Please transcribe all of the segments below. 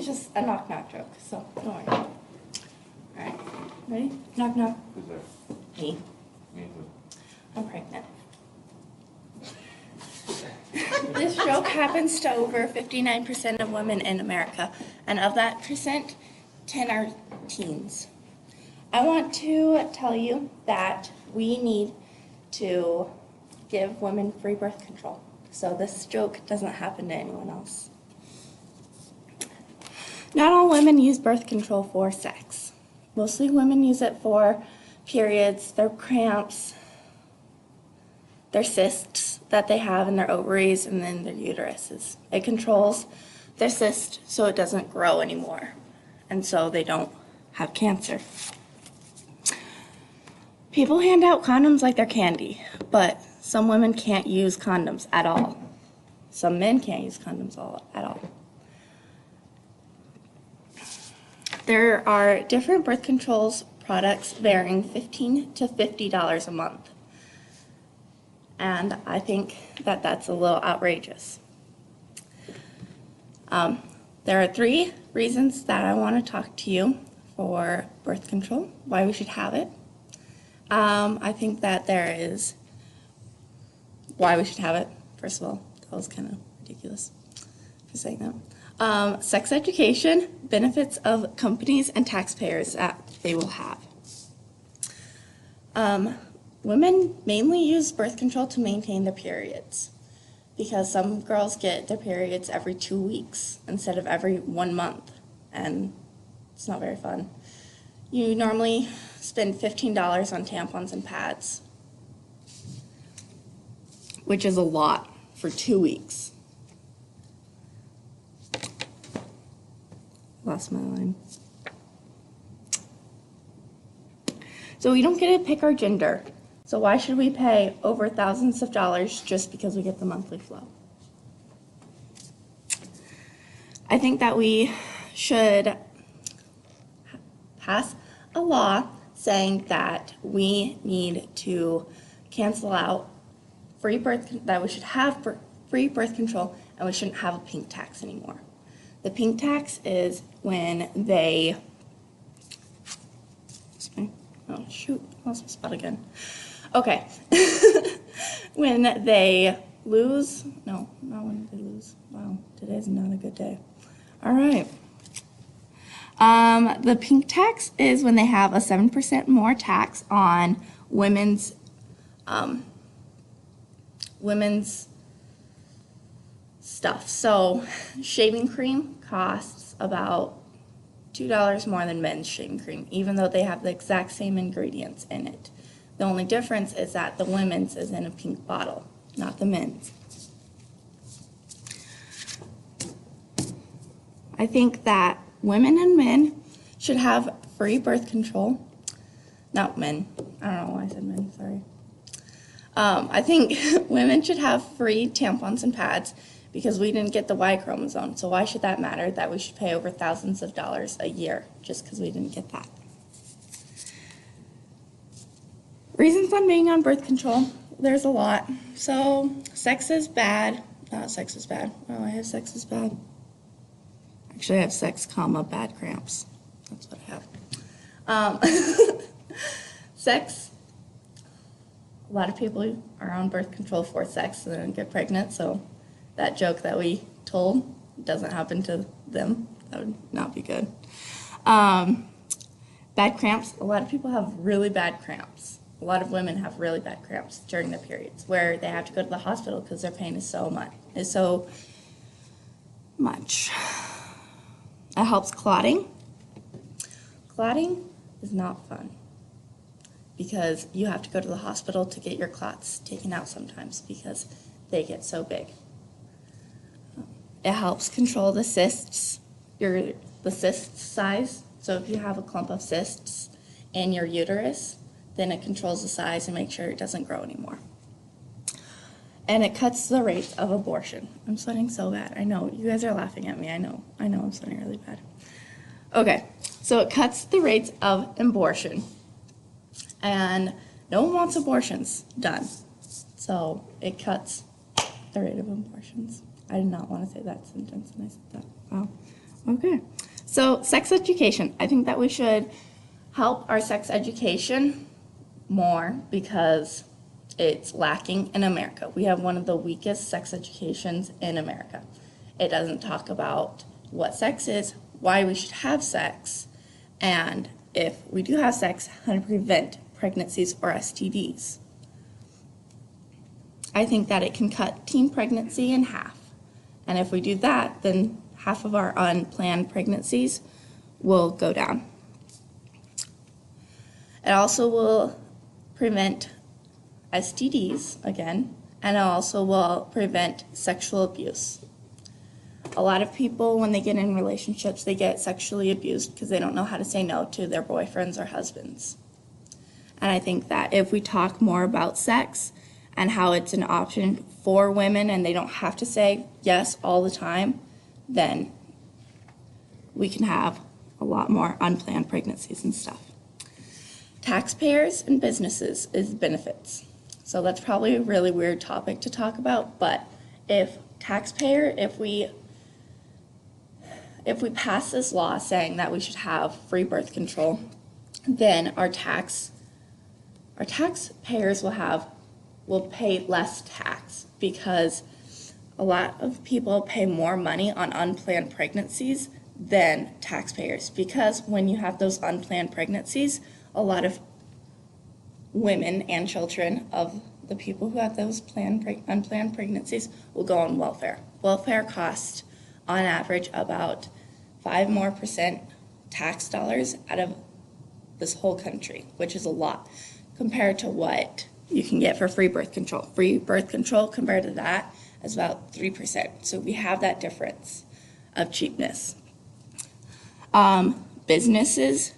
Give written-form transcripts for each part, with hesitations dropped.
just a knock-knock joke, so don't worry. All right, ready? Knock-knock. Who's there? Me. Me too. I'm pregnant. This joke happens to over 59% of women in America, and of that percent, 10 are teens. I want to tell you that we need to give women free birth control, so this joke doesn't happen to anyone else. Not all women use birth control for sex. Mostly women use it for periods, their cramps, their cysts that they have in their ovaries and then their uteruses. It controls their cyst so it doesn't grow anymore, and so they don't have cancer. People hand out condoms like they're candy, but some women can't use condoms at all. Some men can't use condoms at all. There are different birth controls products varying $15 to $50 a month. And I think that that's a little outrageous. There are 3 reasons that I want to talk to you for birth control, why we should have it. I think that there is why we should have it. First of all, that was kind of ridiculous for saying that. Sex education, benefits of companies and taxpayers that they will have. Women mainly use birth control to maintain their periods because some girls get their periods every 2 weeks instead of every 1 month, and it's not very fun. You normally spend $15 on tampons and pads, which is a lot for 2 weeks. Lost my line. So we don't get to pick our gender. So why should we pay over thousands of dollars just because we get the monthly flow? I think that we should pass a law saying that we need to cancel out that we should have free birth control and we shouldn't have a pink tax anymore. The pink tax is when they, oh shoot, I lost my spot again. Okay, when they lose, no, not when they lose. Wow, today's not a good day. All right. The pink tax is when they have a 7% more tax on women's stuff. So shaving cream costs about $2 more than men's shaving cream, even though they have the exact same ingredients in it. The only difference is that the women's is in a pink bottle, not the men's. I think that women and men should have free birth control. Not men. I don't know why I said men, sorry. I think women should have free tampons and pads because we didn't get the Y chromosome. So why should that matter that we should pay over thousands of dollars a year just because we didn't get that? Reasons on being on birth control, there's a lot. So sex is bad. Not sex is bad. Oh, I have sex is bad. Actually, I have sex, bad cramps. That's what I have. Sex, a lot of people are on birth control for sex and then get pregnant, so that joke that we told doesn't happen to them. That would not be good. Bad cramps, a lot of people have really bad cramps. A lot of women have really bad cramps during their periods where they have to go to the hospital because their pain is so much. It helps clotting. Clotting is not fun because you have to go to the hospital to get your clots taken out sometimes because they get so big. It helps control the cysts, the cyst size. So if you have a clump of cysts in your uterus, then it controls the size and makes sure it doesn't grow anymore. And it cuts the rate of abortion. I'm sweating so bad. I know, you guys are laughing at me. I know I'm sweating really bad. Okay, so it cuts the rates of abortion. And no one wants abortions done. So it cuts the rate of abortions. I did not want to say that sentence and I said that. Wow. Okay. So sex education, I think that we should help our sex education more because it's lacking in America. We have one of the weakest sex educations in America. It doesn't talk about what sex is, why we should have sex, and if we do have sex, how to prevent pregnancies or STDs. I think that it can cut teen pregnancy in half. And if we do that, then half of our unplanned pregnancies will go down. It also will prevent STDs again, and it also will prevent sexual abuse. A lot of people, when they get in relationships, they get sexually abused because they don't know how to say no to their boyfriends or husbands. And I think that if we talk more about sex and how it's an option for women and they don't have to say yes all the time, then we can have a lot more unplanned pregnancies and stuff. Taxpayers and businesses is benefits. So that's probably a really weird topic to talk about, but if we pass this law saying that we should have free birth control, then our taxpayers will pay less tax because a lot of people pay more money on unplanned pregnancies than taxpayers, because when you have those unplanned pregnancies, a lot of women and children of the people who have those unplanned pregnancies will go on welfare. Welfare costs, on average, about 5% more tax dollars out of this whole country, which is a lot compared to what you can get for free birth control. Free birth control compared to that is about 3%. So we have that difference of cheapness. Businesses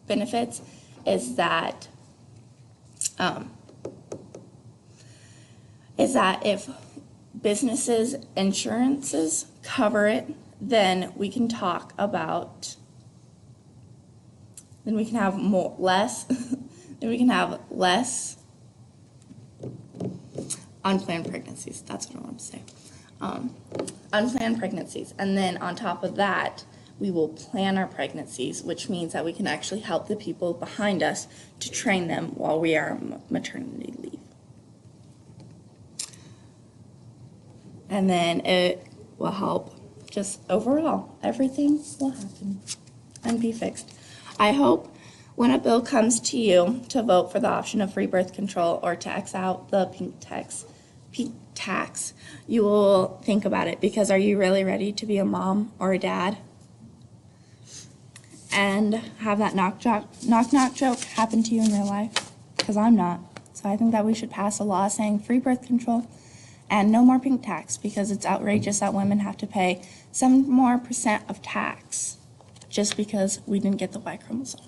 benefits is that if businesses' insurances cover it, then we can talk about, then we can have less unplanned pregnancies. That's what I want to say. Unplanned pregnancies. And then on top of that, we will plan our pregnancies, which means that we can actually help the people behind us to train them while we are on maternity leave. And then it will help just overall. Everything will happen and be fixed. I hope when a bill comes to you to vote for the option of free birth control or to X out the pink tax, you will think about it, because are you really ready to be a mom or a dad and have that knock knock joke happen to you in real life? Because I'm not. So I think that we should pass a law saying free birth control and no more pink tax, because it's outrageous that women have to pay 7% more of tax just because we didn't get the Y chromosome.